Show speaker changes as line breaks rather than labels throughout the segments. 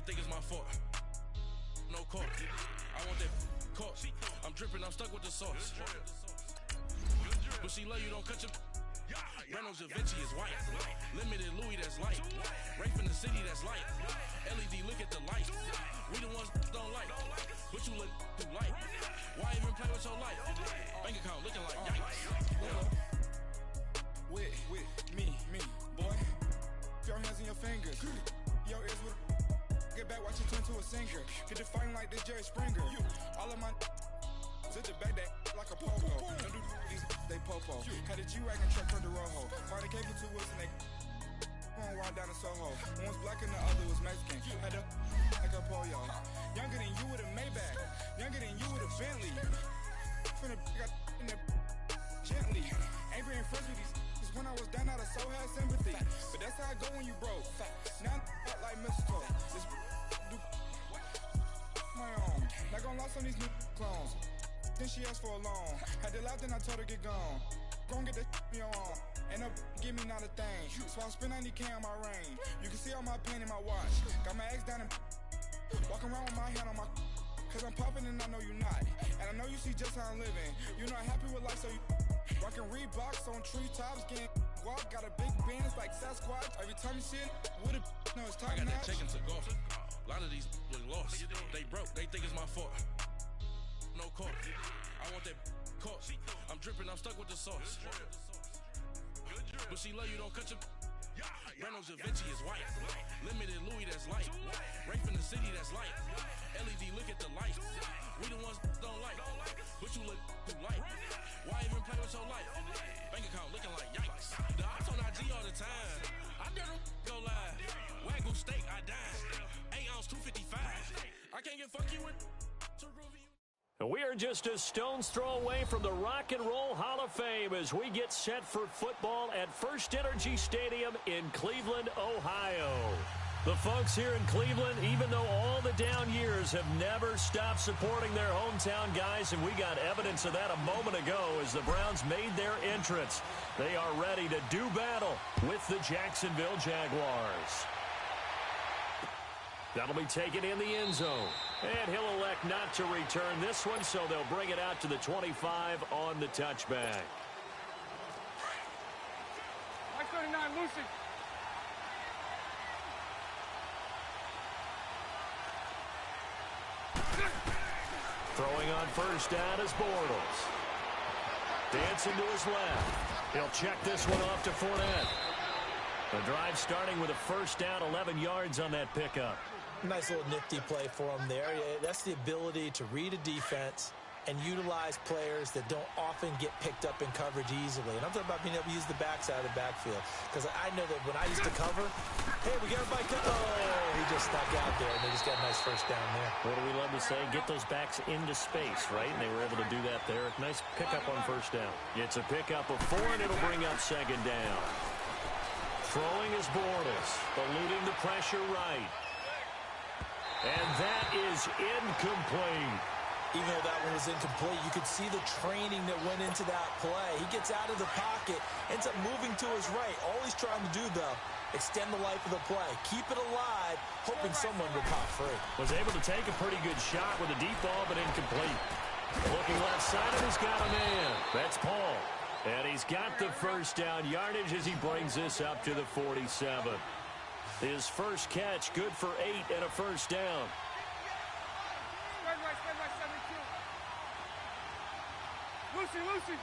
they think it's my fault. No court. I want that court. I'm dripping, I'm stuck with the sauce. But she love you, don't cut your. Reynolds Da Vinci is white. Limited Louis, that's light. Rafe in the city, that's light. LED, look at the light. We the ones don't like. But you look too light. Why even play with your life? Bank account looking like yikes.
With me, boy. Your hands in your fingers. Your ears with. Get back, watch you turn to a singer. Get the fighting like this Jerry Springer. All of my. Sit the back that like a pogo. Don't do these, they popo. Had a G-Wagon truck for the Rojo. Marty came for 2 wheels and they going wild down in Soho. One was black and the other was Mexican. Had a like a pollo. Younger than you with a Maybach. Younger than you with a Bentley. From the got in the gently. Ain't been friends with these. Cause when I was down out of so had sympathy. But that's how I go when you broke. Now I'm like mistletoe. This do my own. Not gonna lost on these new clones. Then she asked for a loan. Had to laugh, then I told her get gone. Gon' get that me on. Ain't no give me not a thing. So I spend 90K on my range. You can see all my pain in my watch. Got my ex down and walking around with my hand on my. Cause I'm popping and I know you not. And I know you see just how I'm living. You're not happy with life, so you rockin' Reeboks on treetops, getting guap. Got a big Benz like Sasquatch. Every time you see it, with a no, it's top
I got
notch.
that chicken to golf. A lot of these look lost. They broke, they think it's my fault. No court. I want that court. I'm dripping, I'm stuck with the sauce. But she love you, don't cut your. Reynolds Da Vinci is white. Limited Louis, that's light. Rafe in the city, that's light. LED, look at the light. We the ones don't like. But you look too light. Why even play with your life? Bank account looking like yikes. The ops on IG all the time. I dare them go live. Wagyu steak, I dine. 8 ounce, 255. I can't get fuck you with to review.
We are just a stone's throw away from the Rock and Roll Hall of Fame as we get set for football at First Energy Stadium in Cleveland, Ohio. The folks here in Cleveland, even though all the down years, have never stopped supporting their hometown guys, and we got evidence of that a moment ago as the Browns made their entrance. They are ready to do battle with the Jacksonville Jaguars. That'll be taken in the end zone. And he'll elect not to return this one, so they'll bring it out to the 25 on the touchback.
39, Lucy.
Throwing on first down is Bortles. Dancing to his left. He'll check this one off to Fournette. The drive starting with a first down, 11 yards on that pickup.
Nice little nifty play for him there. That's the ability to read a defense and utilize players that don't often get picked up in coverage easily. And I'm talking about being able to use the backside of the backfield. Because I know that when I used to cover, hey, we got everybody covered. Oh, he just stuck out there, and they just got a nice first down there.
What do we love to say? Get those backs into space, right? And they were able to do that there. Nice pickup on first down. It's a pickup of 4, and it'll bring up second down. Throwing is Bortles, eluding the pressure right. And that is incomplete.
Even though that one was incomplete, you could see the training that went into that play. He gets out of the pocket, ends up moving to his right. All he's trying to do, though, extend the life of the play. Keep it alive, hoping someone will pop free.
Was able to take a pretty good shot with a deep ball, but incomplete. Looking left side, and he's got a man. That's Paul. And he's got the first down yardage as he brings this up to the 47. His first catch, good for 8 and a first down.
Lucy.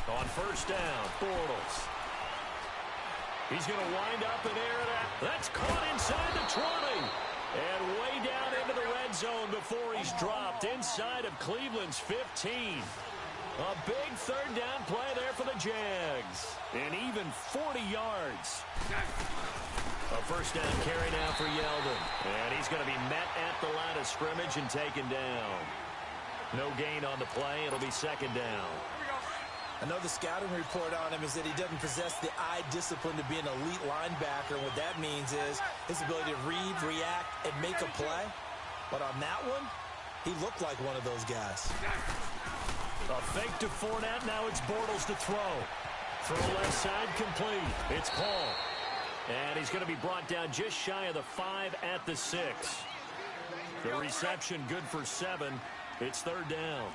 On first down, Bortles. He's going to wind up and air it out. That's caught inside the 20. And way down into the red zone before he's dropped inside of Cleveland's 15. A big third down play there for the Jags. And even 40 yards. A first down carry now for Yeldon. And he's going to be met at the line of scrimmage and taken down. No gain on the play. It'll be second down.
I know the scouting report on him is that he doesn't possess the eye discipline to be an elite linebacker. And what that means is his ability to read, react, and make a play. But on that one, he looked like one of those guys.
A fake to Fournette. Now it's Bortles to throw. Throw left side complete. It's called. And he's going to be brought down just shy of the 5 at the 6. The reception good for 7. It's third down.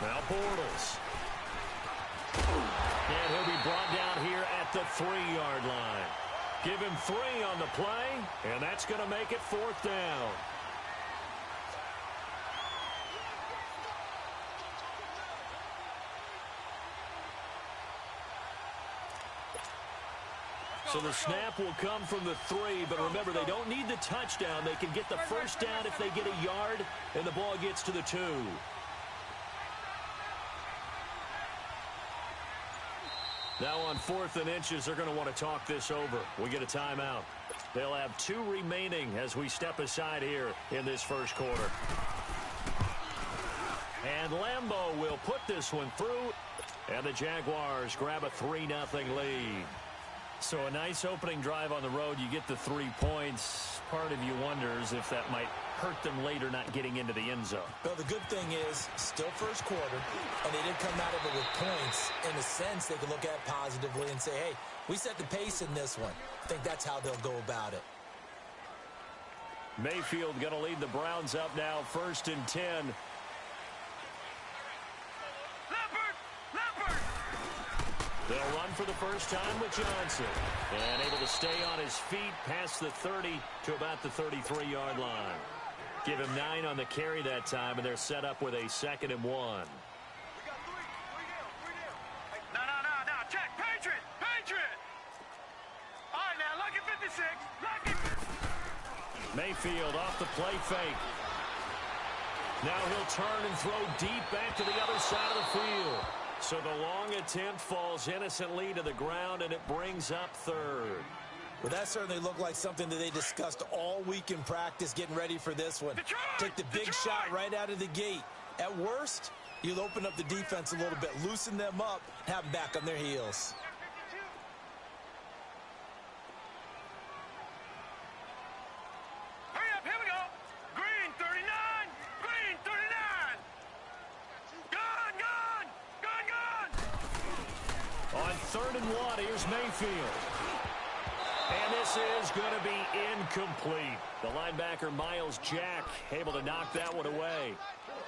Now Bortles. And he'll be brought down here at the 3-yard line. Give him 3 on the play, and that's going to make it fourth down. So the snap will come from the 3, but remember, they don't need the touchdown. They can get the first down if they get a yard, and the ball gets to the 2. Now on 4th and inches, they're going to want to talk this over. We get a timeout. They'll have 2 remaining as we step aside here in this first quarter. And Lambeau will put this one through, and the Jaguars grab a 3-0 lead. So a nice opening drive on the road. You get the 3 points. Part of you wonders if that might hurt them later not getting into the end zone.
Well, the good thing is, still first quarter, and they didn't come out of it with points. In a sense, they can look at it positively and say, hey, we set the pace in this one. I think that's how they'll go about it.
Mayfield going to lead the Browns up now, 1st and 10. They'll run for the first time with Johnson. And able to stay on his feet past the 30 to about the 33-yard line. Give him 9 on the carry that time, and they're set up with a 2nd and 1.
No. Check. Patriot. All right, now, lucky 56. Lucky.
Mayfield off the play fake. Now he'll turn and throw deep back to the other side of the field. So the long attempt falls innocently to the ground, and it brings up 3rd.
Well, that certainly looked like something that they discussed all week in practice, getting ready for this one. Take the big shot right out of the gate. At worst, you'll open up the defense a little bit, loosen them up, have them back on their heels.
Hurry up, here we go. Green 39. Green 39. Gone.
On 3rd and 1, here's Mayfield. And this is going to be incomplete. The linebacker, Miles Jack, able to knock that one away.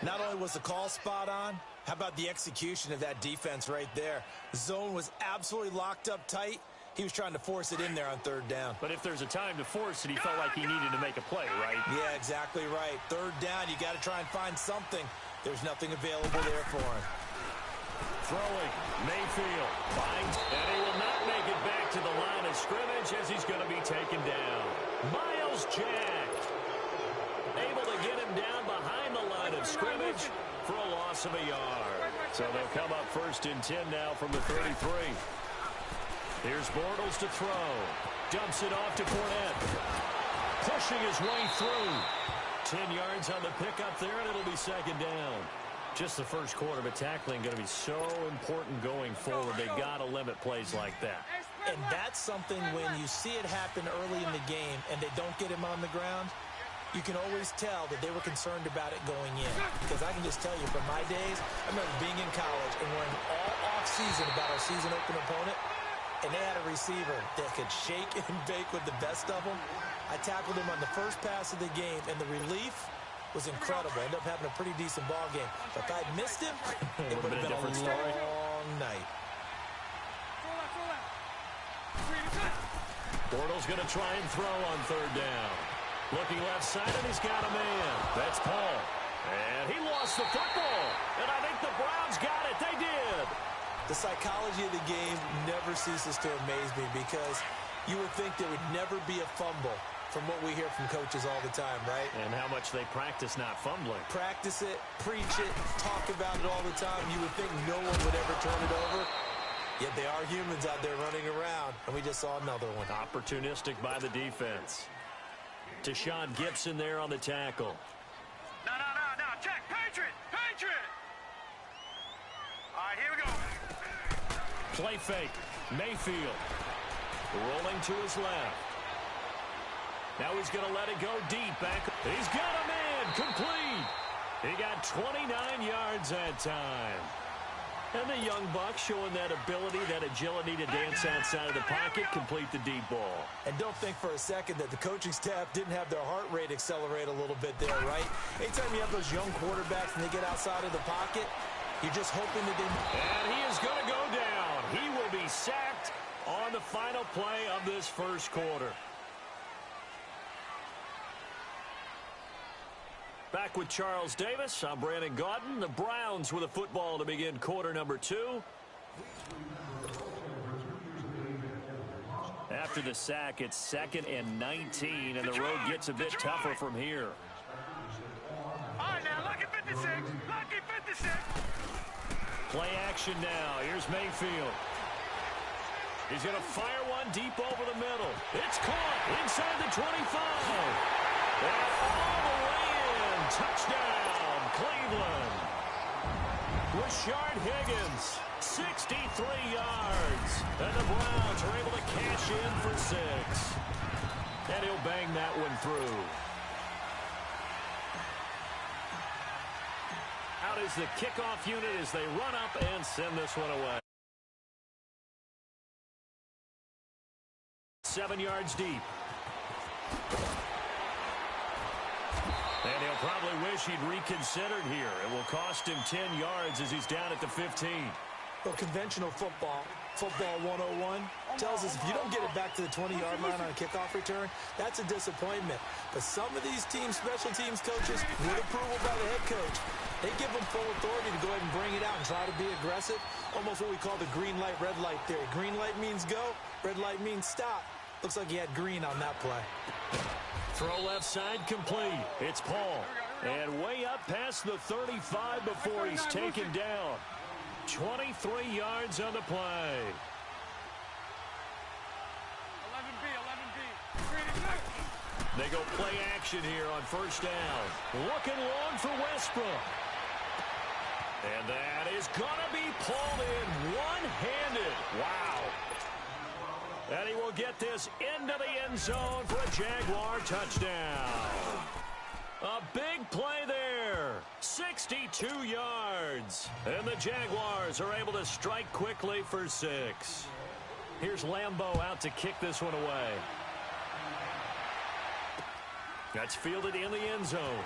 Not only was the call spot on, how about the execution of that defense right there? The zone was absolutely locked up tight. He was trying to force it in there on 3rd down.
But if there's a time to force it, he felt like he needed to make a play, right?
Yeah, exactly right. 3rd down, you got to try and find something. There's nothing available there for him.
Throwing, Mayfield finds, and he will not make it back to the line of scrimmage as he's going to be taken down. Miles Jack able to get him down behind the line of scrimmage for a loss of a yard. So they'll come up 1st and 10 now from the 33. Here's Bortles to throw. Dumps it off to Fournette. Pushing his way through. 10 yards on the pickup there, and it'll be 2nd down. Just the first quarter, but tackling going to be so important going forward. They got to limit plays like that.
And that's something when you see it happen early in the game and they don't get him on the ground, you can always tell that they were concerned about it going in. Because I can just tell you, from my days, I remember being in college and worrying all off-season about our season-open opponent, and they had a receiver that could shake and bake with the best of them. I tackled him on the first pass of the game, and the relief was incredible. Ended up having a pretty decent ball game. But if I'd missed him, it would have been a long night.
Bortles going to try and throw on 3rd down. Looking left side, and he's got a man. That's Paul. And he lost the football. And I think the Browns got it. They did.
The psychology of the game never ceases to amaze me, because you would think there would never be a fumble from what we hear from coaches all the time, right?
And how much they practice not fumbling.
Practice it, preach it, talk about it all the time. You would think no one would ever turn it over. Yet they are humans out there running around, and we just saw another one.
Opportunistic by the defense. Deshaun Gibson there on the tackle.
No. Check. Patriot. All right, here we go.
Play fake. Mayfield rolling to his left. Now he's going to let it go deep back. He's got a man. Complete. He got 29 yards that time. And the young buck showing that ability, that agility to dance outside of the pocket, complete the deep ball.
And don't think for a second that the coaching staff didn't have their heart rate accelerate a little bit there, right? Anytime you have those young quarterbacks and they get outside of the pocket, you're just hoping that they...
And he is going to go down. He will be sacked on the final play of this first quarter. Back with Charles Davis, I'm Brandon Gaudin. The Browns with a football to begin quarter number 2. After the sack, it's 2nd and 19, and the road gets a bit tougher from here.
All right, now, lucky 56. Lucky 56.
Play action now. Here's Mayfield. He's going to fire one deep over the middle. It's caught inside the 25. And all the way in. Touchdown, Cleveland. Rashard Higgins, 63 yards. And the Browns are able to cash in for 6. And he'll bang that one through. Out is the kickoff unit as they run up and send this one away. 7 yards deep. And he'll probably wish he'd reconsidered here. It will cost him 10 yards as he's down at the 15.
Well, conventional football 101, tells us if you don't get it back to the 20-yard line on a kickoff return, that's a disappointment. But some of these teams, special teams coaches, with approval by the head coach, they give them full authority to go ahead and bring it out and try to be aggressive. Almost what we call the green light, red light theory. Green light means go, red light means stop. Looks like he had green on that play.
Throw left side complete. It's Paul. And way up past the 35 before he's taken down. 23 yards on the play.
11B.
They go play action here on first down. Looking long for Westbrook. And that is going to be pulled in one-handed. Wow. And he will get this into the end zone for a Jaguar touchdown. A big play there. 62 yards. And the Jaguars are able to strike quickly for 6. Here's Lambeau out to kick this one away. That's fielded in the end zone.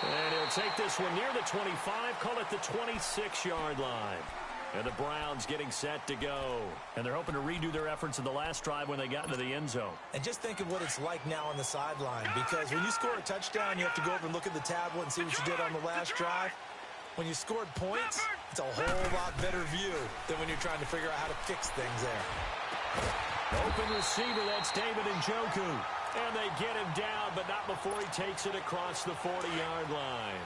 And he'll take this one near the 25, call it the 26-yard line. And the Browns getting set to go. And they're hoping to redo their efforts in the last drive when they got into the end zone.
And just think of what it's like now on the sideline. Because when you score a touchdown, you have to go over and look at the tablet and see what you did on the last drive. When you scored points, it's a whole lot better view than when you're trying to figure out how to fix things there.
Open receiver, that's David Njoku. And they get him down, but not before he takes it across the 40-yard line.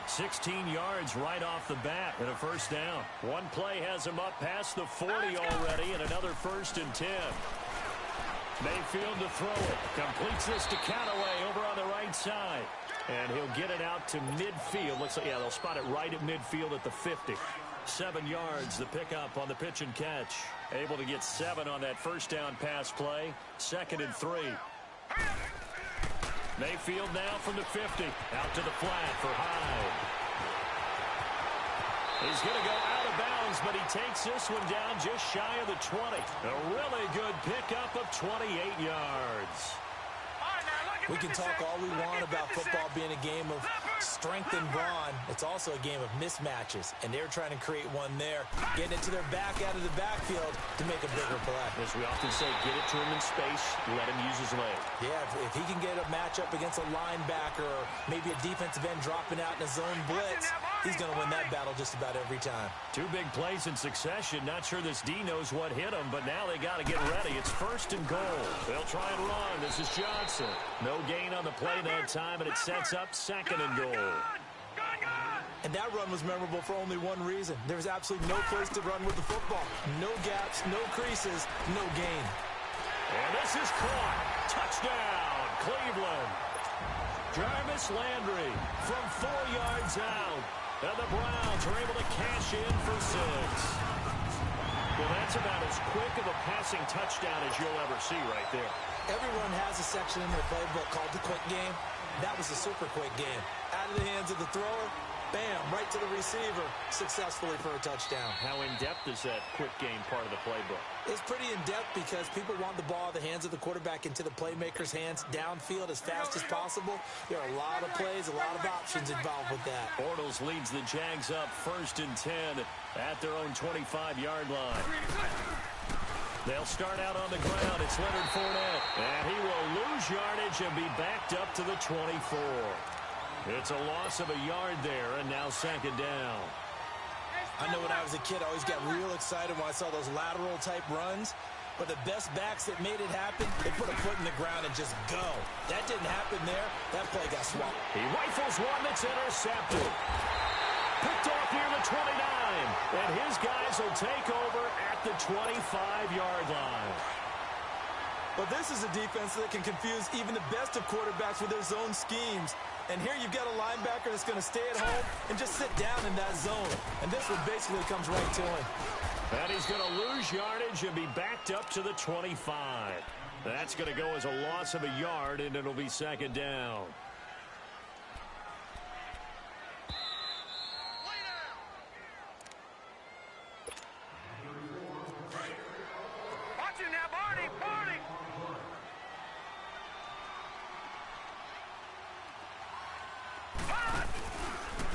16 yards right off the bat and a first down. One play has him up past the 40 already and another 1st and 10. Mayfield to throw it. Completes this to Callaway over on the right side. And he'll get it out to midfield. Looks like, yeah, they'll spot it right at midfield at the 50. 7 yards, the pickup on the pitch and catch. Able to get 7 on that first down pass play. 2nd and 3. Mayfield now from the 50. Out to the flat for Hyde. He's going to go out of bounds, but he takes this one down just shy of the 20. A really good pickup of 28 yards.
We can talk all we want about football being a game of strength and brawn. It's also a game of mismatches, and they're trying to create one there, getting it to their back out of the backfield to make a bigger play.
As we often say, get it to him in space, let him use his leg.
Yeah, if he can get a matchup against a linebacker or maybe a defensive end dropping out in a zone blitz, he's going to win that battle just about every time. 2 big plays in succession. Not sure this D knows what hit him, but now they got to get ready. It's 1st and goal. They'll try and run. This is Johnson. No gain on the play that time, and it sets up 2nd and goal. And that run was memorable for only one reason. There was absolutely no place to run with the football. No gaps, no creases, no gain.
And this is caught. Touchdown, Cleveland. Jarvis Landry from 4 yards out. And the Browns are able to cash in for 6. Well, that's about as quick of a passing touchdown as you'll ever see right there.
Everyone has a section in their playbook called the quick game. That was a super quick game. Out of the hands of the thrower, bam, right to the receiver, successfully for a touchdown.
How in-depth is that quick game part of the playbook?
It's pretty in-depth because people want the ball in the hands of the quarterback into the playmaker's hands downfield as fast as possible. There are a lot of plays, a lot of options involved with that.
Bortles leads the Jags up 1st and 10 at their own 25-yard line. They'll start out on the ground. It's Leonard Fournette. And he will lose yardage and be backed up to the 24. It's a loss of a yard there, and now 2nd down.
I know when I was a kid, I always got real excited when I saw those lateral-type runs. But the best backs that made it happen, they put a foot in the ground and just go. That didn't happen there. That play got swapped.
He rifles one that's intercepted. Picked off near the 29. And his guys will take over at the 25-yard line.
But this is a defense that can confuse even the best of quarterbacks with their zone schemes. And here you've got a linebacker that's going to stay at home and just sit down in that zone. And this one basically comes right to him.
And he's going to lose yardage and be backed up to the 25. That's going to go as a loss of a yard, and it'll be 2nd down.
Watch it now, Barney, Barney.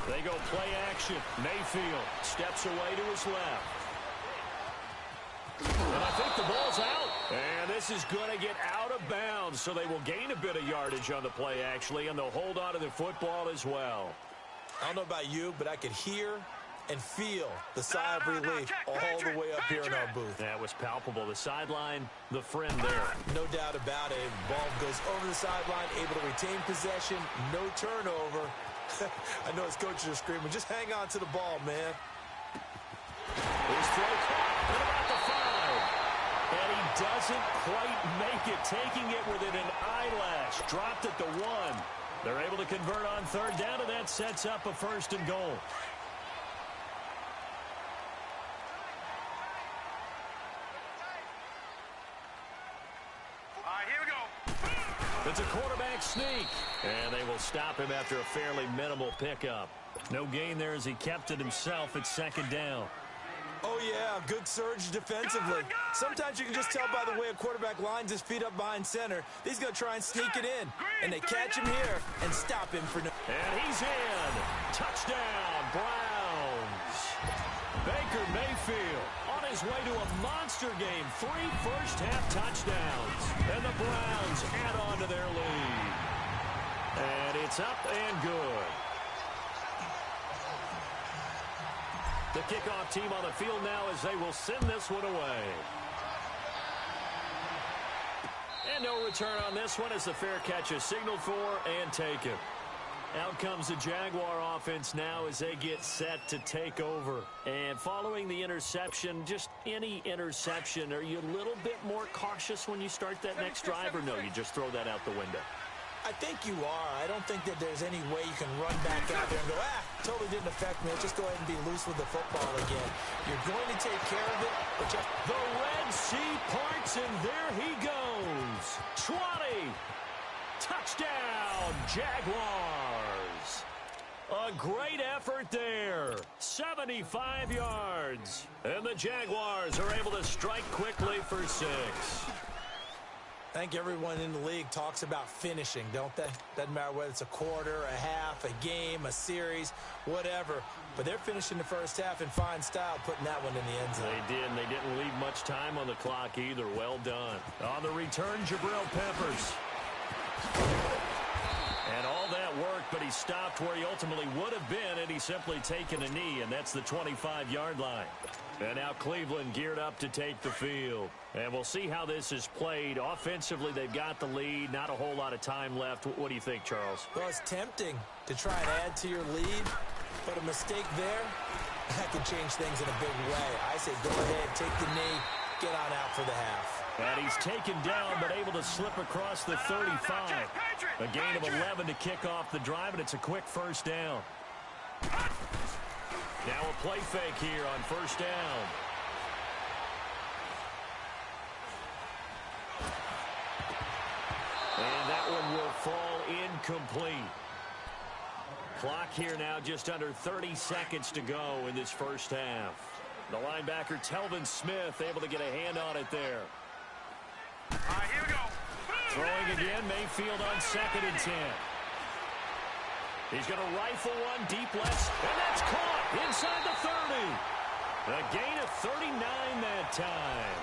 They go play action. Mayfield steps away to his left. And I think the ball's out. And this is going to get out of bounds, so they will gain a bit of yardage on the play, actually, and they'll hold on to the football as well.
I don't know about you, but I could hear and feel the sigh of relief all the way up here in our booth.
That was palpable. The sideline, the friend there.
No doubt about it. Ball goes over the sideline, able to retain possession, no turnover. I know his coaches are screaming, just hang on to the ball, man.
His throw caught at about the 5. And he doesn't quite make it, taking it within an eyelash. Dropped at the 1. They're able to convert on 3rd down, and that sets up a 1st and goal.
All right, here we go.
It's a quarterback sneak, and they will stop him after a fairly minimal pickup. No gain there as he kept it himself at 2nd down.
Oh, yeah, good surge defensively. Sometimes you can just tell by the way a quarterback lines his feet up behind center. He's going to try and sneak it in, and they catch him here and stop him for no.
And he's in. Touchdown, Browns. Baker Mayfield on his way to a monster game. 3 first-half touchdowns. And the Browns add on to their lead. And it's up and good. The kickoff team on the field now as they will send this one away. And no return on this one as the fair catch is signaled for and taken. Out comes the Jaguar offense now as they get set to take over. And following the interception, just any interception, are you a little bit more cautious when you start that next drive, or no, you just throw that out the window?
I think you are. I don't think that there's any way you can run back out there and go, totally didn't affect me. Let's just go ahead and be loose with the football again. You're going to take care of it, but just...
The Red Sea parts, and there he goes. 20. Touchdown, Jaguars. A great effort there. 75 yards. And the Jaguars are able to strike quickly for 6.
I think everyone in the league talks about finishing, don't they? Doesn't matter whether it's a quarter, a half, a game, a series, whatever. But they're finishing the first half in fine style, putting that one in the end zone.
They did, and they didn't leave much time on the clock either. Well done. On the return, Jabril Peppers. And all that worked, but he stopped where he ultimately would have been, and he's simply taken a knee, and that's the 25-yard line. And now Cleveland geared up to take the field. And we'll see how this is played. Offensively, they've got the lead. Not a whole lot of time left. What do you think, Charles?
Well, it's tempting to try and add to your lead, but a mistake there, that could change things in a big way. I say go ahead, take the knee, get on out for the half.
And he's taken down, but able to slip across the 35. A gain of 11 to kick off the drive, and it's a quick first down. Now a play fake here on first down. And that one will fall incomplete. Clock here now just under 30 seconds to go in this first half. The linebacker, Telvin Smith, able to get a hand on it there.
All right, here we go.
Throwing again, Mayfield on 2nd and 10. He's going to rifle one deep left, and that's caught inside the 30. A gain of 39 that time.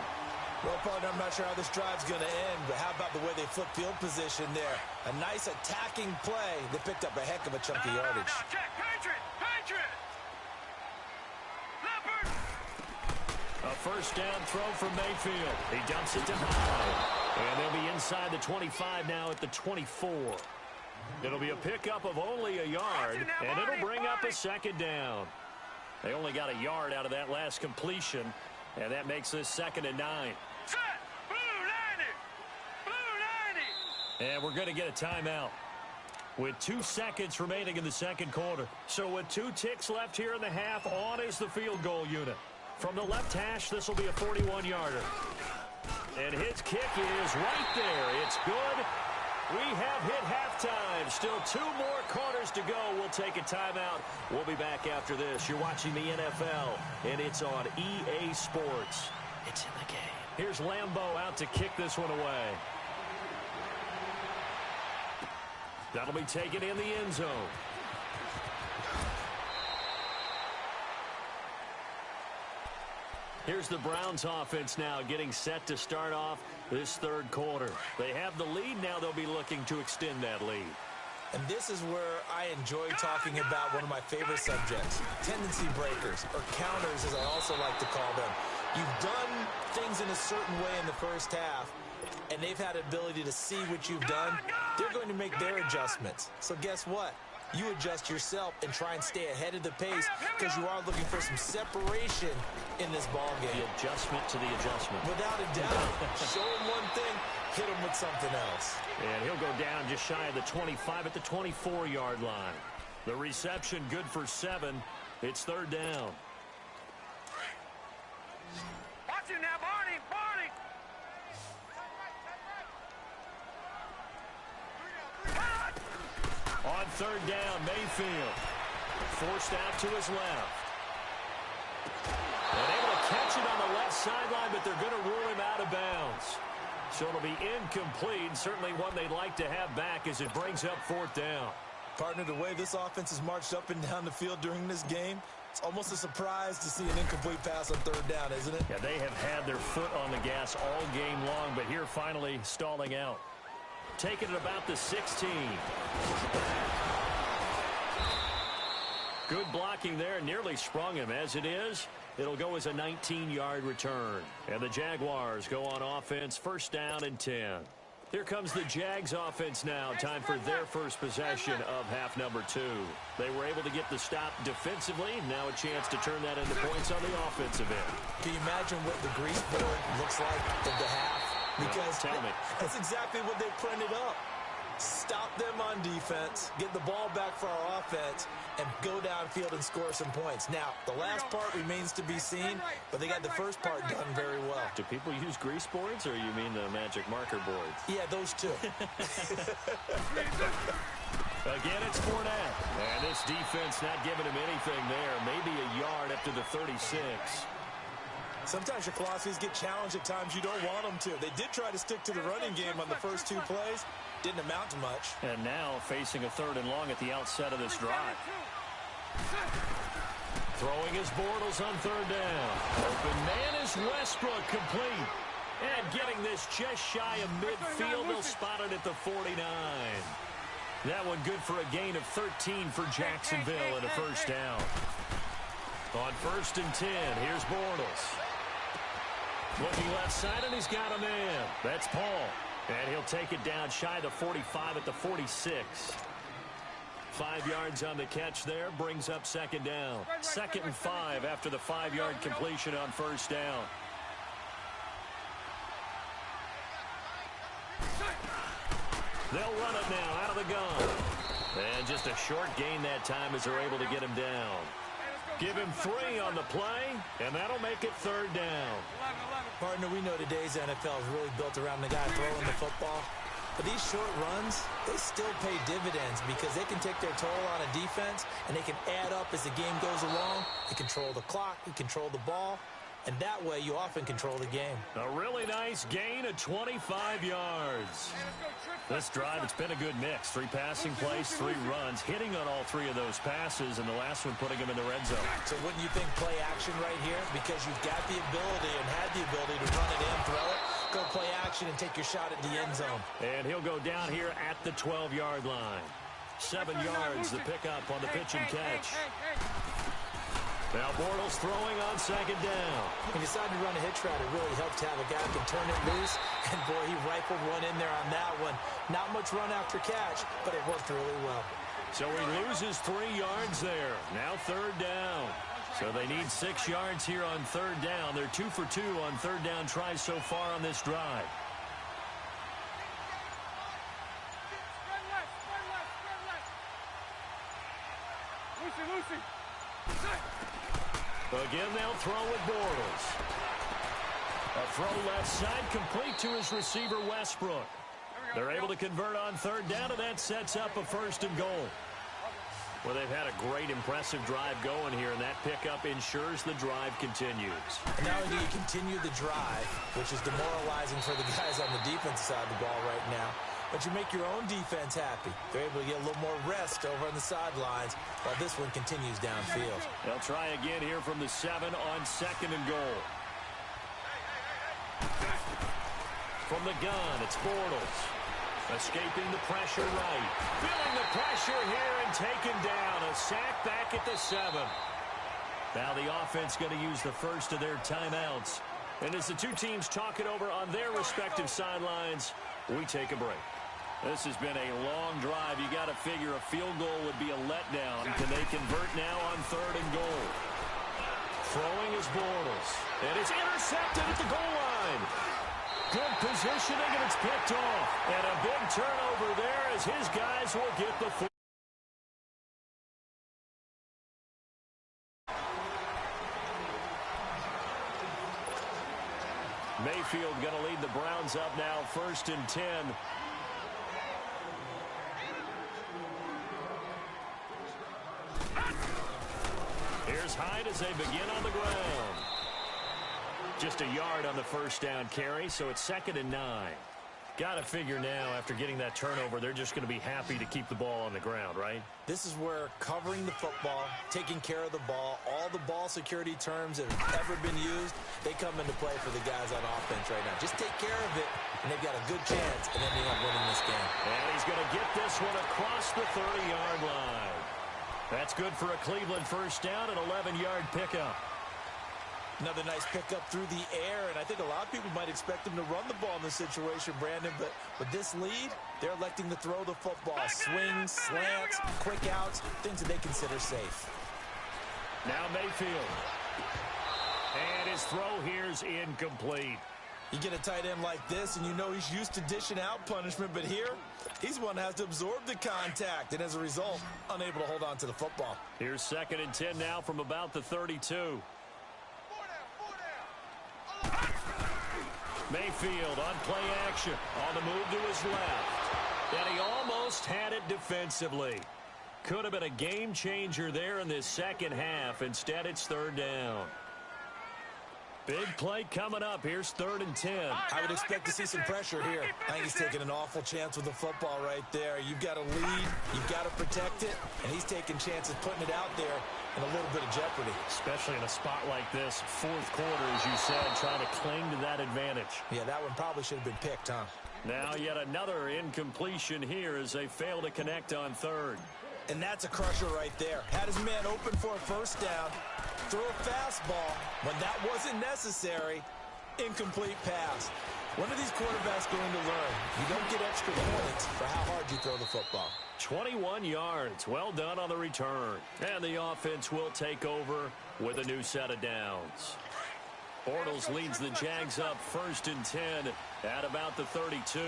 Well, partner, I'm not sure how this drive's going to end, but how about the way they flip field position there? A nice attacking play. They picked up a heck of a chunk of yardage.
No, check. Patriot. Leopard.
A first down throw from Mayfield. He dumps it to high. And they'll be inside the 25 now at the 24. It'll be a pickup of only a yard, and it'll bring up a second down. They only got a yard out of that last completion, and that makes this 2nd and 9.
Set. Blue 90.
And we're going to get a timeout with 2 seconds remaining in the second quarter. So with 2 ticks left here in the half, on is the field goal unit. From the left hash, this will be a 41-yarder. And his kick is right there. It's good. We have hit halftime. Still 2 more quarters to go. We'll take a timeout. We'll be back after this. You're watching the NFL, and it's on EA Sports. It's in the game. Here's Lambeau out to kick this one away. That'll be taken in the end zone. Here's the Browns offense now getting set to start off this third quarter. They have the lead. Now they'll be looking to extend that lead.
And this is where I enjoy talking about one of my favorite subjects, tendency breakers, or counters as I also like to call them. You've done things in a certain way in the first half, and they've had the ability to see what you've done. They're going to make their adjustments. So guess what? You adjust yourself and try and stay ahead of the pace because you are looking for some separation in this ball game.
The adjustment to the adjustment.
Without a doubt. Show him one thing, hit him with something else.
And he'll go down just shy of the 25 at the 24-yard line. The reception good for 7. It's 3rd down.
Watch it now, Barney.
On 3rd down, Mayfield forced out to his left. And able to catch it on the left sideline, but they're going to rule him out of bounds. So it'll be incomplete, certainly one they'd like to have back as it brings up 4th down.
Partner, the way this offense has marched up and down the field during this game, it's almost a surprise to see an incomplete pass on 3rd down, isn't it?
Yeah, they have had their foot on the gas all game long, but here finally stalling out. Taking it about the 16. Good blocking there. Nearly sprung him. As it is, it'll go as a 19-yard return. And the Jaguars go on offense. 1st down and 10. Here comes the Jags offense now. Time for their first possession of half number 2. They were able to get the stop defensively. Now a chance to turn that into points on the offensive end.
Can you imagine what the grease board looks like at the half? Because
tell me.
That's exactly what they printed up. Stop them on defense, get the ball back for our offense, and go downfield and score some points. Now, the last part remains to be seen, but they got the first part done very well.
Do people use grease boards, or you mean the magic marker boards?
Yeah, those two.
Again, it's Fournette. And this defense not giving him anything there. Maybe a yard up to the 36.
Sometimes your philosophies get challenged at times you don't want them to. They did try to stick to the running game on the first 2 plays. Didn't amount to much.
And now facing a 3rd and long at the outset of this drive. Throwing his Bortles on 3rd down. Open man is Westbrook, complete. And getting this just shy of midfield. They'll spot it at the 49. That one good for a gain of 13 for Jacksonville and a 1st down. On 1st and 10, here's Bortles. Looking left side, and he's got a man. That's Paul. And he'll take it down shy of the 45 at the 46. 5 yards on the catch there. Brings up 2nd down. 2nd and 5 after the 5-yard completion on 1st down. They'll run it now out of the gun. And just a short gain that time as they're able to get him down. Give him 3 on the play, and that'll make it 3rd down.
Partner, we know today's NFL is really built around the guy throwing the football. But these short runs, they still pay dividends because they can take their toll on a defense, and they can add up as the game goes along. They control the clock, they control the ball, and that way you often control the game.
A really nice gain of 25 yards. This drive, it's been a good mix. 3 passing plays, 3 runs, hitting on all 3 of those passes, and the last one putting him in the red zone.
So wouldn't you think play action right here? Because you've got the ability and had the ability to run it in, throw it, go play action and take your shot at the end zone.
And he'll go down here at the 12-yard line. 7 yards, the pickup on the pitch and catch. Now Bortles throwing on 2nd down.
He decided to run a hitch route. It really helped to have a guy who can turn it loose. And, boy, he rifled one in there on that one. Not much run after catch, but it worked really well.
So he loses 3 yards there. Now 3rd down. So they need 6 yards here on 3rd down. They're 2 for 2 on 3rd down tries so far on this drive. Again, they'll throw with Bortles. A throw left side, complete to his receiver, Westbrook. They're able to convert on 3rd down, and that sets up a 1st and goal. Well, they've had a great, impressive drive going here, and that pickup ensures the drive continues.
And not only do you continue the drive, which is demoralizing for the guys on the defensive side of the ball right now, but you make your own defense happy. They're able to get a little more rest over on the sidelines while this one continues downfield.
They'll try again here from the 7 on 2nd and goal. From the gun, it's Bortles. Escaping the pressure right. Feeling the pressure here and taken down. A sack back at the 7. Now the offense going to use the first of their timeouts. And as the 2 teams talk it over on their respective sidelines, we take a break. This has been a long drive. You got to figure a field goal would be a letdown. Can they convert now on 3rd and goal? Throwing is Bortles. And it's intercepted at the goal line. Good positioning, and it's picked off. And a big turnover there as his guys will get the foot. Mayfield going to lead the Browns up now, 1st and 10. Here's Hyde as they begin on the ground. Just a yard on the 1st down carry, so it's 2nd and 9. Got to figure now, after getting that turnover, they're just going to be happy to keep the ball on the ground, right?
This is where covering the football, taking care of the ball, all the ball security terms that have ever been used, they come into play for the guys on offense right now. Just take care of it, and they've got a good chance of ending up winning this game.
And he's going to get this one across the 30-yard line. That's good for a Cleveland 1st down, an 11-yard pickup.
Another nice pickup through the air, and I think a lot of people might expect them to run the ball in this situation, Brandon, but with this lead, they're electing to throw the football. Swings, slants, quick outs, things that they consider safe.
Now Mayfield. And his throw here's incomplete.
You get a tight end like this, and you know he's used to dishing out punishment, but here, he's one that has to absorb the contact, and as a result, unable to hold on to the football.
Here's 2nd and 10 now from about the 32. Mayfield on play action, on the move to his left. And he almost had it defensively. Could have been a game changer there in this 2nd half. Instead, it's 3rd down. Big play coming up. Here's 3rd and 10.
I would expect to see some pressure here. I think he's taking an awful chance with the football right there. You've got to lead, you've got to protect it, and he's taking chances putting it out there in a little bit of jeopardy.
Especially in a spot like this, 4th quarter, as you said, trying to cling to that advantage.
Yeah, that one probably should have been picked, huh?
Now yet another incompletion here as they fail to connect on 3rd.
And that's a crusher right there. Had his man open for a 1st down, threw a fastball. When that wasn't necessary, incomplete pass. When are these quarterbacks going to learn? You don't get extra points for how hard you throw the football.
21 yards. Well done on the return. And the offense will take over with a new set of downs. Bortles leads the Jags up 1st and 10 at about the 32.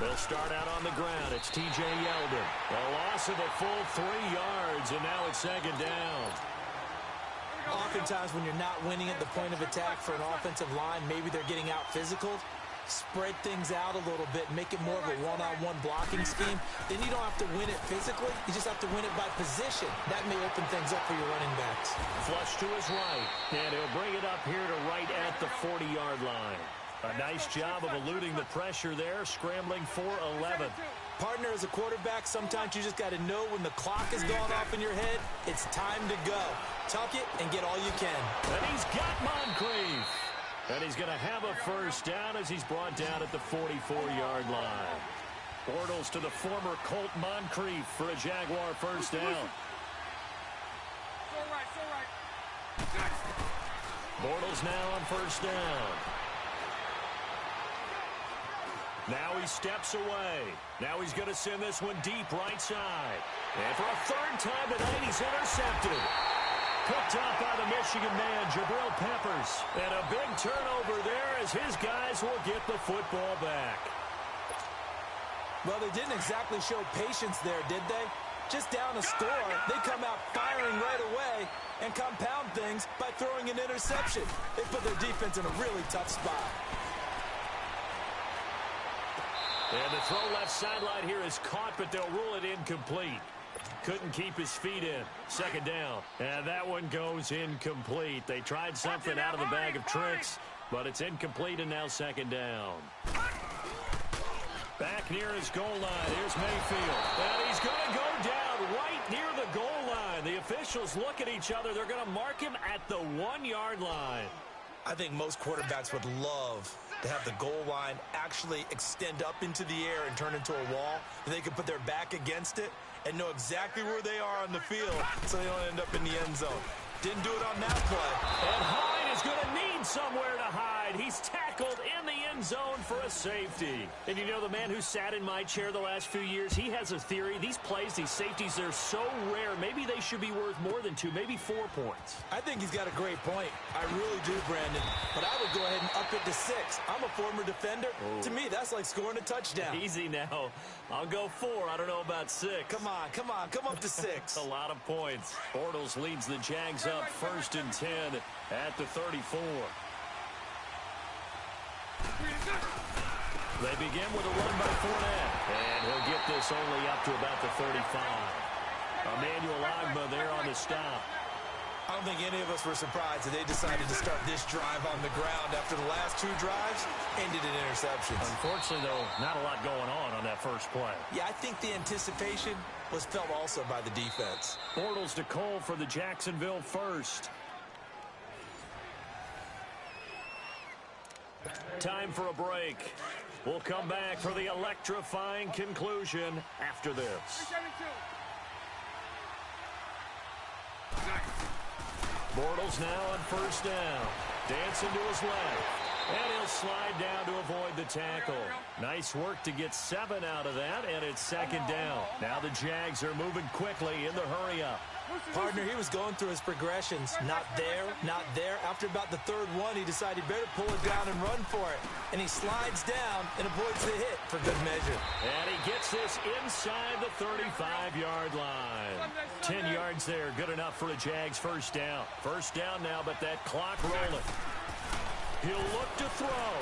They'll start out on the ground. It's T.J. Yeldon. A loss of a full 3 yards, and now it's second down.
Oftentimes when you're not winning at the point of attack for an offensive line, maybe they're getting out physical. Spread things out a little bit, make it more of a one-on-one blocking scheme. Then you don't have to win it physically. You just have to win it by position. That may open things up for your running backs.
Flush to his right, and he'll bring it up here to right at the 40-yard line. A nice job of eluding the pressure there, scrambling for 11.
Partner, as a quarterback, sometimes you just got to know when the clock is going off in your head, it's time to go. Tuck it and get all you can.
And he's got Moncrief. And he's going to have a first down as he's brought down at the 44-yard line. Bortles to the former Colt Moncrief for a Jaguar first down. Bortles now on first down. Now he steps away. Now he's going to send this one deep right side. And for a third time tonight, he's intercepted. Picked up by the Michigan man, Jabril Peppers. And a big turnover there as his guys will get the football back.
Well, they didn't exactly show patience there, did they? Just down a score, they come out firing right away and compound things by throwing an interception. They put their defense in a really tough spot.
And the throw left sideline here is caught, but they'll rule it incomplete. Couldn't keep his feet in. Second down. And that one goes incomplete. They tried something out of the bag of tricks, but it's incomplete and now second down. Back near his goal line. Here's Mayfield. And he's going to go down right near the goal line. The officials look at each other. They're going to mark him at the 1-yard line.
I think most quarterbacks would love to have the goal line actually extend up into the air and turn into a wall. They could put their back against it and know exactly where they are on the field so they don't end up in the end zone. Didn't do it on that play.
And Hyde is going to need somewhere to hide. He's tackled in the end zone for a safety. And you know, the man who sat in my chair the last few years, he has a theory. These plays, these safeties, they're so rare. Maybe they should be worth more than 2, maybe 4 points.
I think he's got a great point. I really do, Brandon. But I would go ahead and up it to 6. I'm a former defender. To me, that's like scoring a touchdown.
Easy now. I'll go 4. I don't know about 6.
Come on. Come up to 6.
A lot of points. Bortles leads the Jags up 1st and 10 at the 34. They begin with a run by Fournette. And he'll get this only up to about the 35. Emmanuel Ogbah there on the stop.
I don't think any of us were surprised that they decided to start this drive on the ground after the last 2 drives ended in interceptions.
Unfortunately, though, not a lot going on that first play.
Yeah, I think the anticipation was felt also by the defense.
Bortles to Cole for the Jacksonville first. Time for a break. We'll come back for the electrifying conclusion after this. Bortles now on first down. Dancing to his left. And he'll slide down to avoid the tackle. Nice work to get 7 out of that, and it's second down. Now the Jags are moving quickly in the hurry-up.
Partner, he was going through his progressions. Not there, not there. After about the 3rd one, he decided better pull it down and run for it. And he slides down and avoids the hit for good measure.
And he gets this inside the 35-yard line. 10 yards there, good enough for a Jags first down. First down now, but that clock rolling. He'll look to throw.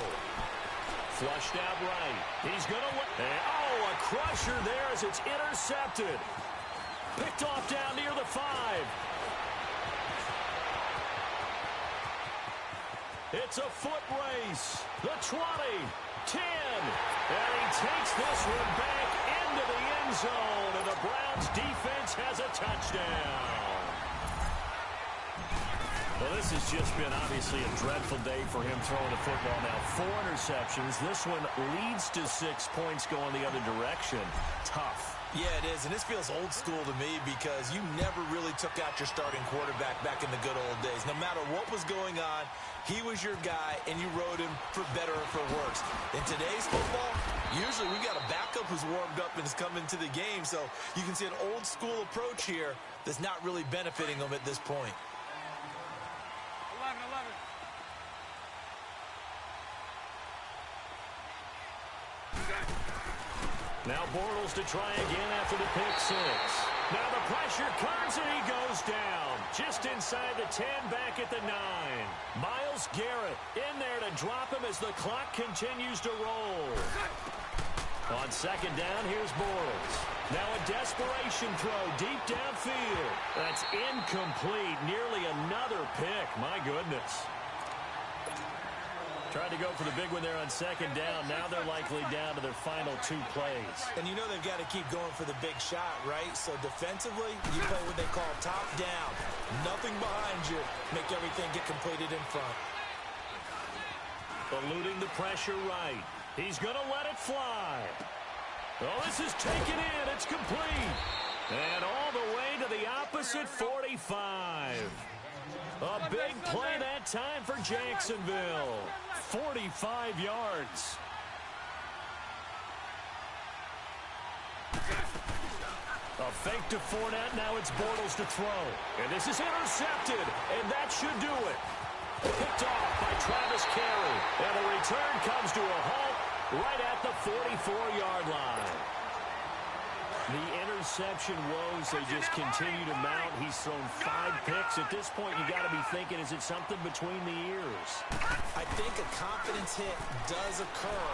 Flushed out right. He's going to look. Oh, a crusher there as it's intercepted. Picked off down near the 5. It's a foot race. The 20, 10. And he takes this one back into the end zone. And the Browns defense has a touchdown. Well, this has just been obviously a dreadful day for him throwing the football now. 4 interceptions. This one leads to 6 points going the other direction. Tough.
Yeah, it is, and this feels old school to me because you never really took out your starting quarterback back in the good old days. No matter what was going on, he was your guy, and you rode him for better or for worse. In today's football, usually we got a backup who's warmed up and has come into the game, so you can see an old school approach here that's not really benefiting them at this point.
11.
Now Bortles to try again after the pick six. Now the pressure comes and he goes down. Just inside the 10, back at the 9. Myles Garrett in there to drop him as the clock continues to roll. On second down, here's Bortles. Now a desperation throw deep downfield. That's incomplete. Nearly another pick. My goodness. Tried to go for the big one there on second down. Now they're likely down to their final 2 plays.
And you know they've got to keep going for the big shot, right? So defensively, you play what they call top down. Nothing behind you. Make everything get completed in front.
Eluding the pressure right. He's going to let it fly. Oh, this is taken in. It's complete. And all the way to the opposite 45. A big play that time for Jacksonville. 45 yards. A fake to Fournette. Now it's Bortles to throw. And this is intercepted. And that should do it. Picked off by Travis Carey. And the return comes to a halt right at the 44-yard line. The interception woes, they just continue to mount. He's thrown 5 picks. At this point, you got to be thinking, is it something between the ears?
I think a confidence hit does occur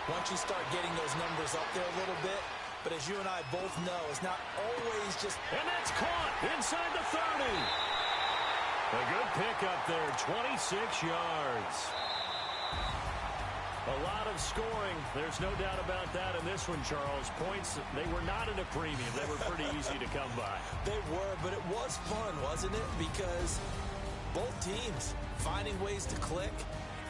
once you start getting those numbers up there a little bit. But as you and I both know, it's not always just...
And that's caught inside the 30. A good pick up there, 26 yards. A lot of scoring. There's no doubt about that in this one, Charles. Points, they were not at a premium. They were pretty easy to come by.
They were, but it was fun, wasn't it? Because both teams finding ways to click.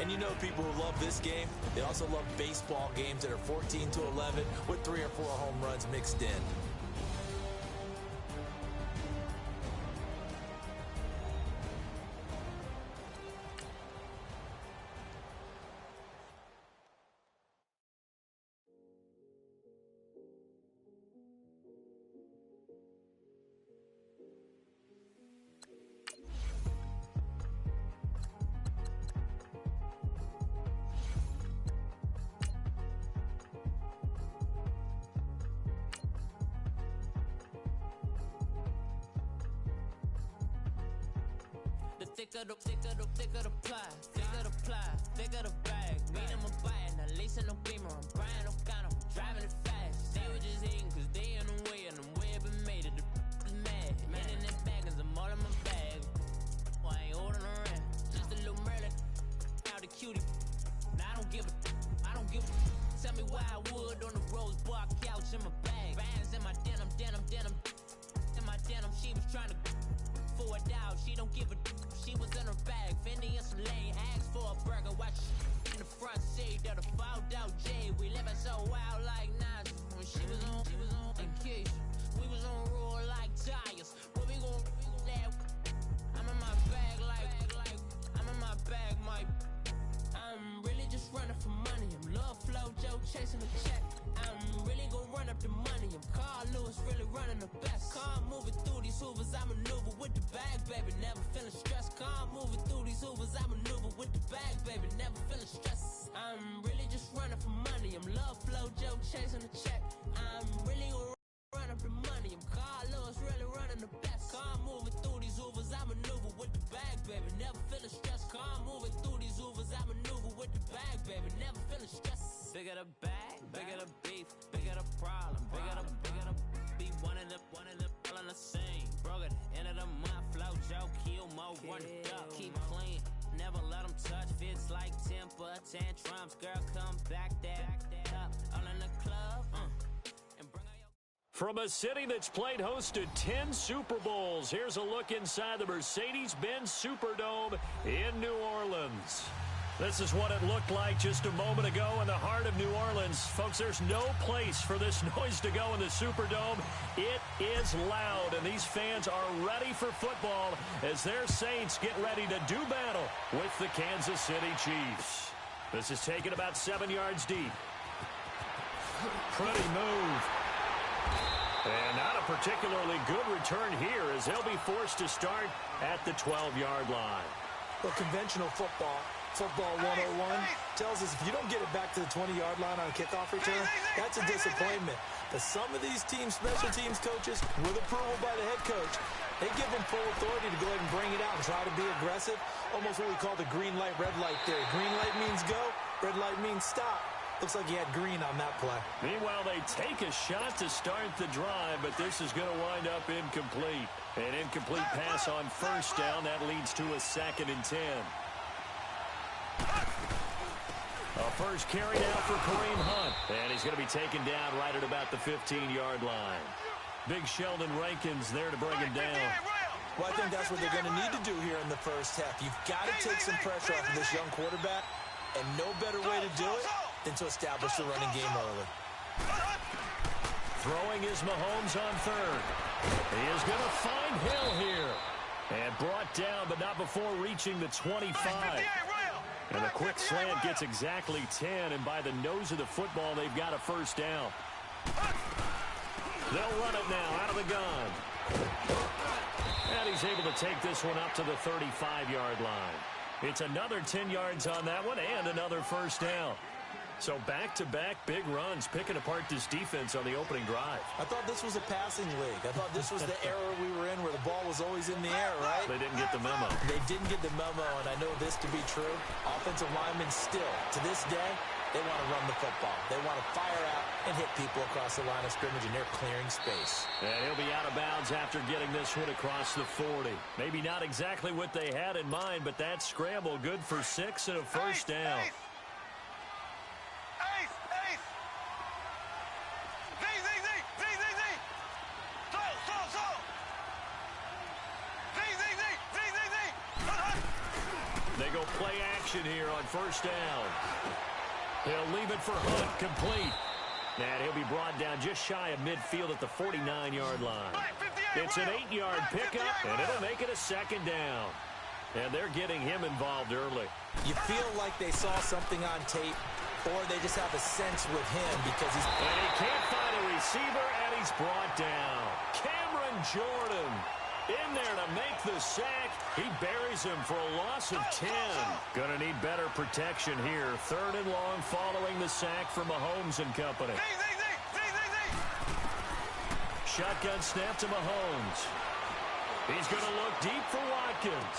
And you know people who love this game, they also love baseball games that are 14-11 with 3 or 4 home runs mixed in.
Thicker the pie, thicker the bag. Mean I'm a buyer, now lacing no beamer. I'm buying no gun, I'm driving it fast. They were just hating cause they in the way, and I'm way up and made it. The is mad. Man in that bag, cause I'm all in my bag. I ain't holding around. Just a little Merlin, out the cutie. Now I don't give a. Tell me why I would on the rose bar couch in my bag. Bands in my denim. In my denim, she was trying to for it out. She don't give a. She was in her bag, Fendi and Soleil, asked for a burger, watch in the front seat of the fouled out J. We living so wild like Nas. When she was on vacation, we was on roll like tires. What we gon' that? I'm in my bag like I'm in my bag, I'm really just running for money. I'm love flow, Joe chasing the check. I'm really gon' run up the money. I'm Carl Lewis, really running the best. Car moving through these hoovers, I maneuver with the bag, baby, never feeling stressed. Car moving through these hoovers, I maneuver with the bag, baby, never feeling stressed. I'm really just running for money. I'm love flow, Joe chasing the check. I'm really gon' run up the money. I'm Carl Lewis, really running the best. Car moving through these hoovers, I maneuver with the bag, baby, never feeling stressed. Car moving through these hoovers, I maneuver with the bag, baby, never feeling stressed. Bigger the bag, bigger the beef, bigger the problem, bigger the be one of the all on the same. Broke at the end of the month, flow Joe, kill mo, run it up, keep clean, never let them touch. Fits like temper tantrums, girl, come back that up, all in the club, and bring her your.
From a city that's played host to 10 Super Bowls, here's a look inside the Mercedes-Benz Superdome in New Orleans. This is what it looked like just a moment ago in the heart of New Orleans. Folks, there's no place for this noise to go in the Superdome. It is loud, and these fans are ready for football as their Saints get ready to do battle with the Kansas City Chiefs. This is taken about 7 yards deep. Pretty move. And not a particularly good return here as they'll be forced to start at the 12-yard line.
Well, conventional football Football 101 tells us if you don't get it back to the 20-yard line on a kickoff return, that's a disappointment. But some of these special teams coaches, with approval by the head coach, they give them full authority to go ahead and bring it out and try to be aggressive. Almost what we call the green light, red light theory. Green light means go, red light means stop. Looks like he had green on that play.
Meanwhile, they take a shot to start the drive, but this is going to wind up incomplete. An incomplete pass on first down. That leads to a 2nd and 10. A first carry now for Kareem Hunt. And he's going to be taken down right at about the 15-yard line. Big Sheldon Rankins there to bring him down.
Well, I think that's what they're going to need to do here in the first half. You've got to take some pressure off of this young quarterback, and no better way to do it than to establish the running game early.
Throwing is Mahomes on third. He is going to find Hill here. And brought down, but not before reaching the 25. And a quick slant gets exactly 10, and by the nose of the football, they've got a first down. They'll run it now out of the gun. And he's able to take this one up to the 35-yard line. It's another 10 yards on that one and another first down. So back-to-back big runs, picking apart this defense on the opening drive.
I thought this was a passing league. I thought this was the era we were in where the ball was always in the air, right?
They didn't get the memo.
They didn't get the memo, and I know this to be true. Offensive linemen still, to this day, they want to run the football. They want to fire out and hit people across the line of scrimmage, and they're clearing space.
And he'll be out of bounds after getting this one across the 40. Maybe not exactly what they had in mind, but that scramble good for 6 and a first down. They go play action here on first down. He'll leave it for Hunt, complete. And he'll be brought down just shy of midfield at the 49-yard line. It's an 8-yard pickup, and it'll make it a 2nd down. And they're getting him involved early.
You feel like they saw something on tape, or they just have a sense with him because he's...
And he can't find a receiver, and he's brought down. Cameron Jordan in there to make the sack. He buries him for a loss of 10. Gonna need better protection here. 3rd and long following the sack from Mahomes and company. Shotgun snap to Mahomes. He's gonna look deep for Watkins.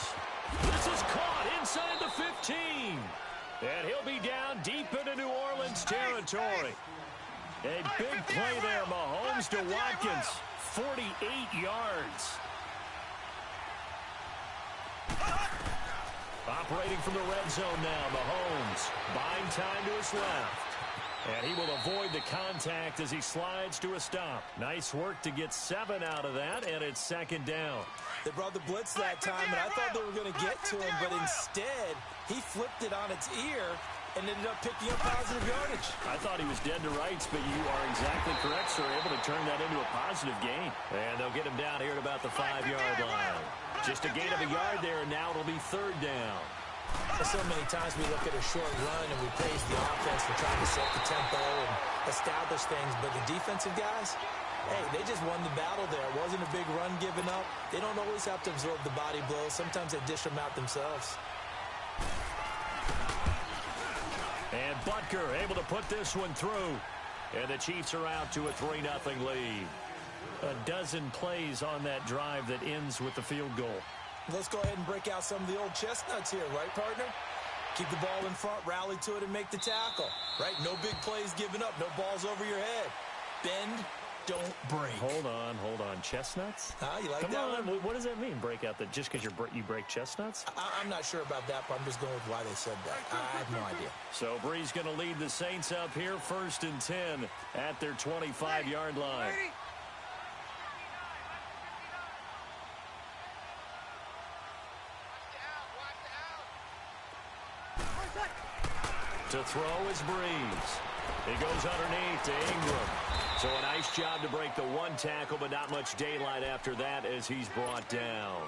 This is caught inside the 15. And he'll be down deep into New Orleans territory. A big play there, Mahomes to Watkins. 48 yards. Operating from the red zone now, Mahomes. Buying time to his left. And he will avoid the contact as he slides to a stop. Nice work to get 7 out of that, and it's 2nd down.
They brought the blitz that time, and I thought they were going to get to him, but instead, he flipped it on its ear and ended up picking up positive yardage.
I thought he was dead to rights, but you are exactly correct, sir. Able to turn that into a positive gain. And they'll get him down here at about the 5-yard line. Just a gain of a yard there, and now it'll be 3rd down.
So many times we look at a short run and we praise the offense for trying to set the tempo and establish things, but the defensive guys, hey, they just won the battle there. It wasn't a big run given up. They don't always have to absorb the body blows. Sometimes they dish them out themselves.
And Butker able to put this one through. And the Chiefs are out to a 3-0 lead. A dozen plays on that drive that ends with the field goal.
Let's go ahead and break out some of the old chestnuts here, right, partner? Keep the ball in front, rally to it, and make the tackle, right? No big plays given up, no balls over your head. Bend, don't break.
Hold on. Chestnuts?
You like
Come
that
on.
one?
What does that mean, break out? Just because you break chestnuts?
I'm not sure about that, but I'm just going with why they said that. I have no idea.
So Bree's going to lead the Saints up here, 1st and 10 at their 25-yard line. To throw is Breeze. He goes underneath to Ingram. So a nice job to break the 1 tackle, but not much daylight after that as he's brought down.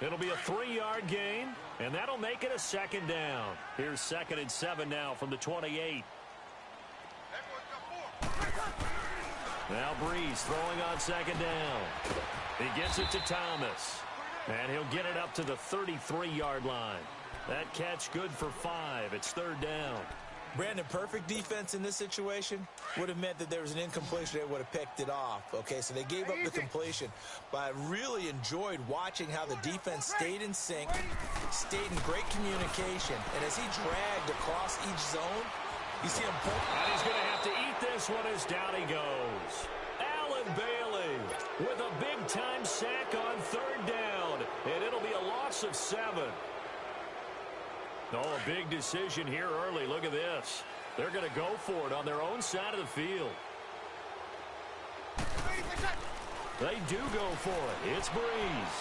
It'll be a 3-yard gain, and that'll make it a 2nd down. Here's 2nd and 7 now from the 28. Now Breeze throwing on 2nd down. He gets it to Thomas. And he'll get it up to the 33-yard line. That catch good for 5. It's 3rd down.
Brandon, perfect defense in this situation would have meant that there was an incompletion. They would have picked it off. Okay, so they gave up the completion. But I really enjoyed watching how the defense stayed in sync, stayed in great communication. And as he dragged across each zone, you see him pull.
And he's going to have to eat this one as down he goes. Allen Bailey with a big-time sack on 3rd down. And it'll be a loss of 7. Oh, a big decision here early. Look at this. They're going to go for it on their own side of the field. They do go for it. It's Breeze.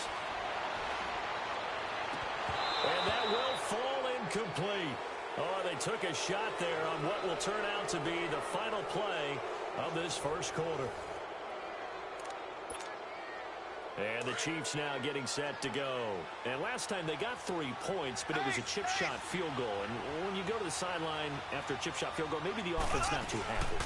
And that will fall incomplete. Oh, they took a shot there on what will turn out to be the final play of this first quarter. And the Chiefs now getting set to go. And last time they got 3 points, but it was a chip shot field goal. And when you go to the sideline after a chip shot field goal, maybe the offense not too happy.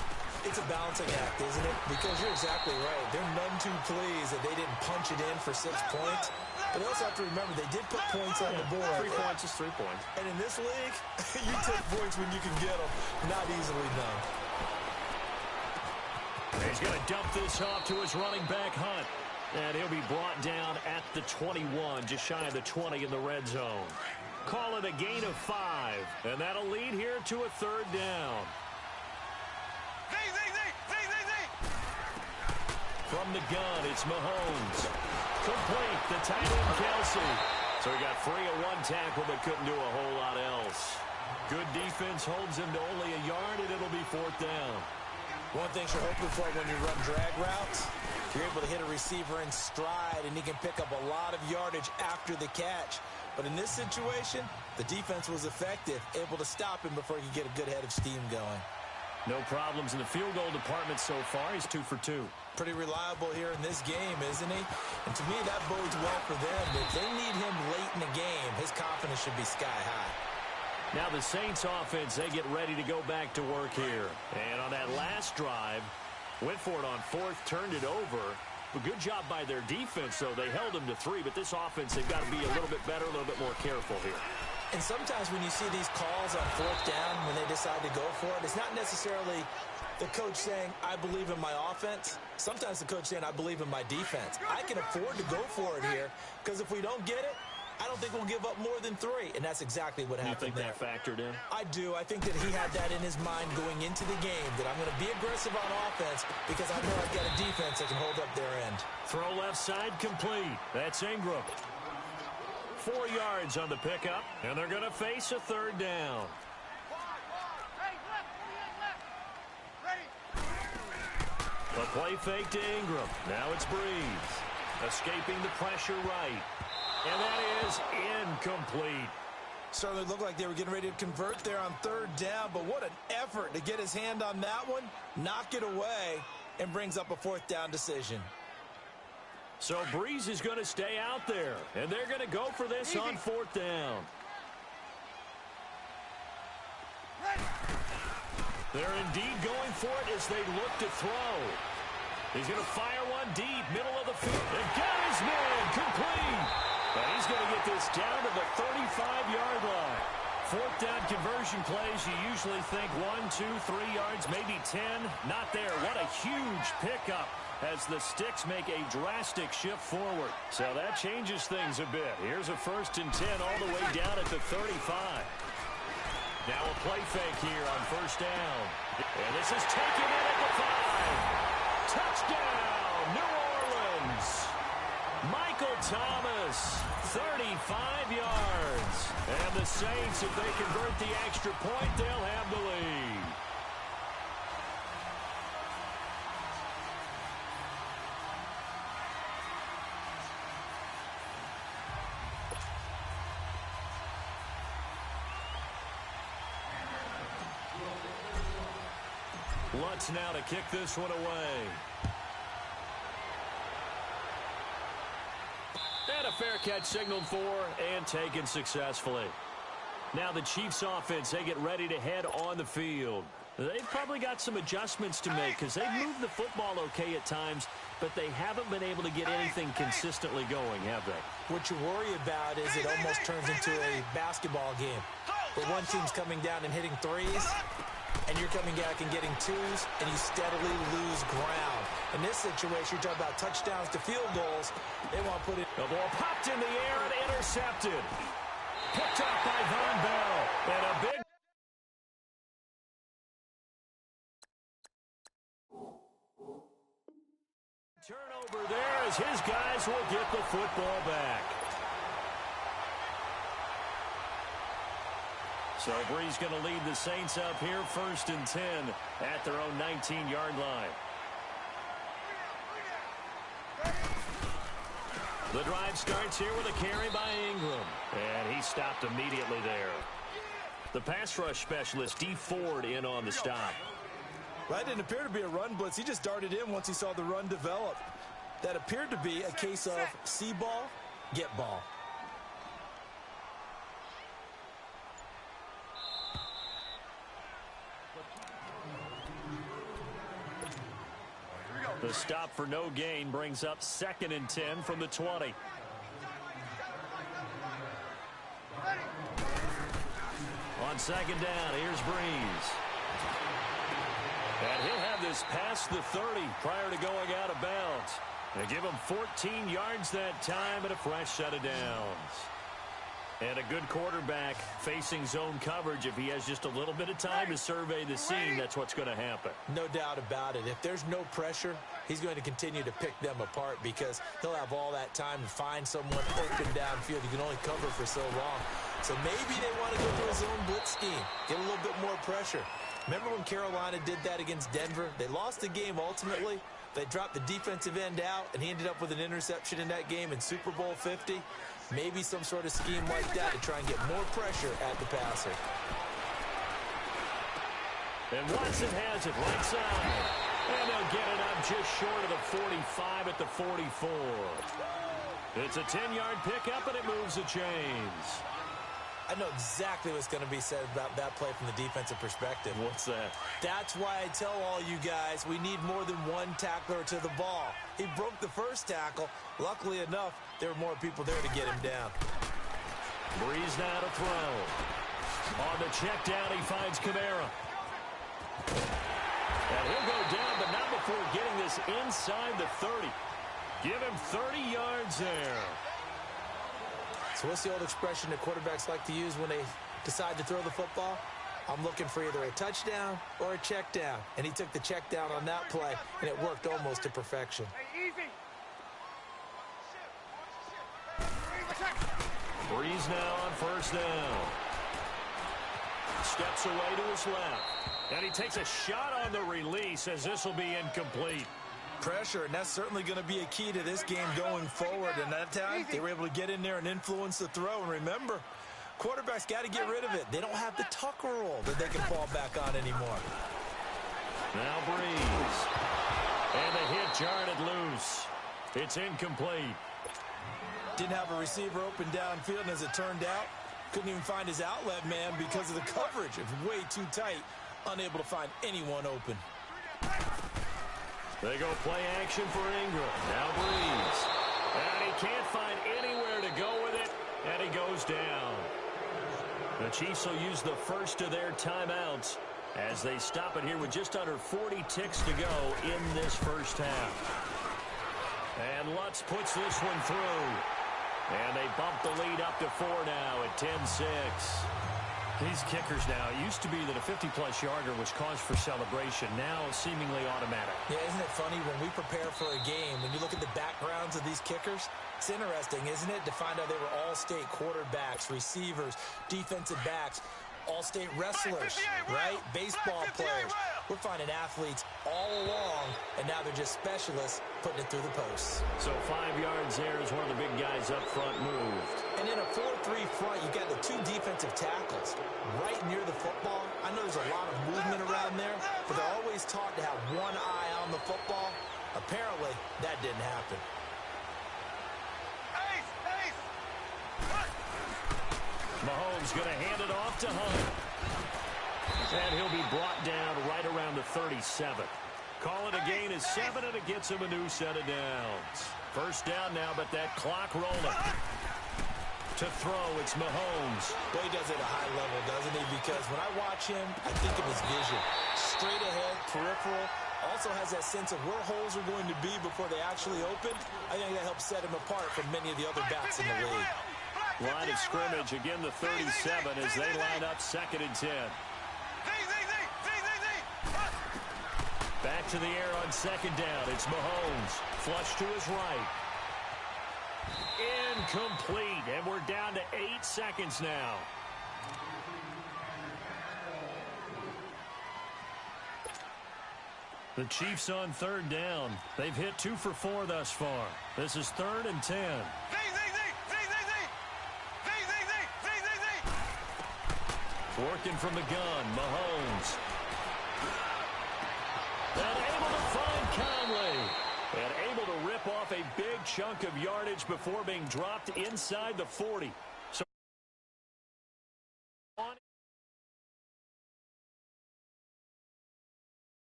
It's a balancing act, isn't it? Because you're exactly right. They're none too pleased that they didn't punch it in for 6 points. But they also have to remember they did put points on the board.
3 points is 3 points.
And in this league, you take points when you can get them. Not easily done.
He's going to dump this off to his running back, Hunt. And he'll be brought down at the 21, just shy of the 20 in the red zone. Call it a gain of 5, and that'll lead here to a 3rd down. From the gun, it's Mahomes. Complete, the tight end, Kelsey. So he got free of 1 tackle, but couldn't do a whole lot else. Good defense holds him to only a yard, and it'll be 4th down.
One thing you're hoping for when you run drag routes, you're able to hit a receiver in stride, and he can pick up a lot of yardage after the catch. But in this situation, the defense was effective, able to stop him before he could get a good head of steam going.
No problems in the field goal department so far. He's 2 for 2.
Pretty reliable here in this game, isn't he? And to me, that bodes well for them. If they need him late in the game, his confidence should be sky high.
Now the Saints offense, they get ready to go back to work here. And on that last drive, went for it on 4th, turned it over. A good job by their defense, though. They held them to 3, but this offense, they've got to be a little bit better, a little bit more careful here.
And sometimes when you see these calls on 4th down, when they decide to go for it, it's not necessarily the coach saying, I believe in my offense. Sometimes the coach saying, I believe in my defense. I can afford to go for it here, because if we don't get it, I don't think we'll give up more than 3, and that's exactly what happened there.
You think that factored in?
I do. I think that he had that in his mind going into the game, that I'm going to be aggressive on offense because I know I've got a defense that can hold up their end.
Throw left side complete. That's Ingram. 4 yards on the pickup, and they're going to face a 3rd down. The play fake to Ingram. Now it's Breeze. Escaping the pressure right. And that is incomplete.
Certainly looked like they were getting ready to convert there on 3rd down, but what an effort to get his hand on that one, knock it away, and brings up a 4th down decision.
So Breeze is going to stay out there, and they're going to go for this on 4th down. They're indeed going for it as they look to throw. He's going to fire one deep, middle of the field, and got his man complete. And he's going to get this down to the 35-yard line. 4th down conversion plays, you usually think 1, 2, 3 yards, maybe 10. Not there. What a huge pickup as the Sticks make a drastic shift forward. So that changes things a bit. Here's a 1st and 10 all the way down at the 35. Now a play fake here on 1st down. And this is taken in at the 5. Touchdown, New Orleans. Michael Thomas, 35 yards. And the Saints, if they convert the extra point, they'll have the lead. Lutz now to kick this one away. And a fair catch signaled for and taken successfully. Now the Chiefs offense, they get ready to head on the field. They've probably got some adjustments to make because they've moved the football okay at times, but they haven't been able to get anything consistently going, have they?
What you worry about is it almost turns into a basketball game where one team's coming down and hitting threes, and you're coming back and getting twos, and you steadily lose ground. In this situation, you're talking about touchdowns to field goals. They want to put it.
The ball popped in the air and intercepted. Picked up by Von Bell. And a big turnover there as his guys will get the football back. So Bree's going to lead the Saints up here 1st and 10 at their own 19-yard line. The drive starts here with a carry by Ingram. And he stopped immediately there. The pass rush specialist, D. Ford, in on the stop.
That didn't appear to be a run blitz. He just darted in once he saw the run develop. That appeared to be a case of see ball, get ball.
The stop for no gain brings up 2nd and 10 from the 20. On 2nd down, here's Breeze. And he'll have this past the 30 prior to going out of bounds. They give him 14 yards that time and a fresh set of downs. And a good quarterback facing zone coverage. If he has just a little bit of time to survey the scene, that's what's going to happen.
No doubt about it. If there's no pressure, he's going to continue to pick them apart because he'll have all that time to find someone open downfield. You can only cover for so long. So maybe they want to go through a zone blitz scheme, get a little bit more pressure. Remember when Carolina did that against Denver? They lost the game ultimately. They dropped the defensive end out, and he ended up with an interception in that game in Super Bowl 50. Maybe some sort of scheme like that to try and get more pressure at the passer.
And Watson has it right side. And they'll get it up just short of the 45 at the 44. It's a 10-yard pickup, and it moves the chains.
I know exactly what's going to be said about that play from the defensive perspective.
What's that?
That's why I tell all you guys we need more than one tackler to the ball. He broke the first tackle. Luckily enough, there were more people there to get him down.
Breeze now to throw. On the check down, he finds Kamara. And he'll go down, but not before getting this inside the 30. Give him 30 yards there.
So what's the old expression that quarterbacks like to use when they decide to throw the football? I'm looking for either a touchdown or a check down. And he took the check down on that play, and it worked almost to perfection.
Breeze now on 1st down. Steps away to his left. And he takes a shot on the release as this will be incomplete.
Pressure, and that's certainly going to be a key to this game going forward. And that time, they were able to get in there and influence the throw. And remember, quarterbacks got to get rid of it. They don't have the tucker roll that they can fall back on anymore.
Now Breeze. And the hit jarred it loose. It's incomplete.
Didn't have a receiver open downfield, and as it turned out, couldn't even find his outlet man because of the coverage. It was way too tight, unable to find anyone open.
They go play action for Ingram. Now Breeze. And he can't find anywhere to go with it, and he goes down. The Chiefs will use the first of their timeouts as they stop it here with just under 40 ticks to go in this first half. And Lutz puts this one through. And they bump the lead up to 4 now at 10-6. These kickers now, it used to be that a 50-plus yarder was cause for celebration. Now seemingly automatic.
Yeah, isn't it funny when we prepare for a game, when you look at the backgrounds of these kickers, it's interesting, isn't it, to find out they were all-state quarterbacks, receivers, defensive backs, all-state wrestlers, right? Baseball players. We're finding athletes all along, and now they're just specialists putting it through the posts.
So 5 yards there as one of the big guys up front moved.
And in a 4-3 front, you got the 2 defensive tackles right near the football. I know there's a lot of movement around there, but they're always taught to have one eye on the football. Apparently, that didn't happen.
Mahomes going to hand it off to Hunt. And he'll be brought down right around the 37. Call it a gain is 7, and it gets him a new set of downs. First down now, but that clock rolling. To throw, it's Mahomes.
Boy, he does it at a high level, doesn't he? Because when I watch him, I think of his vision. Straight ahead, peripheral. Also has that sense of where holes are going to be before they actually open. I think that helps set him apart from many of the other backs in the league.
Line of scrimmage, again the 37 as they line up 2nd and 10. Back to the air on 2nd down. It's Mahomes. Flush to his right. Incomplete. And we're down to 8 seconds now. The Chiefs on 3rd down. They've hit 2 for 4 thus far. This is 3rd and 10. Working from the gun, Mahomes. And able to find Conley. And able to rip off a big chunk of yardage before being dropped inside the 40.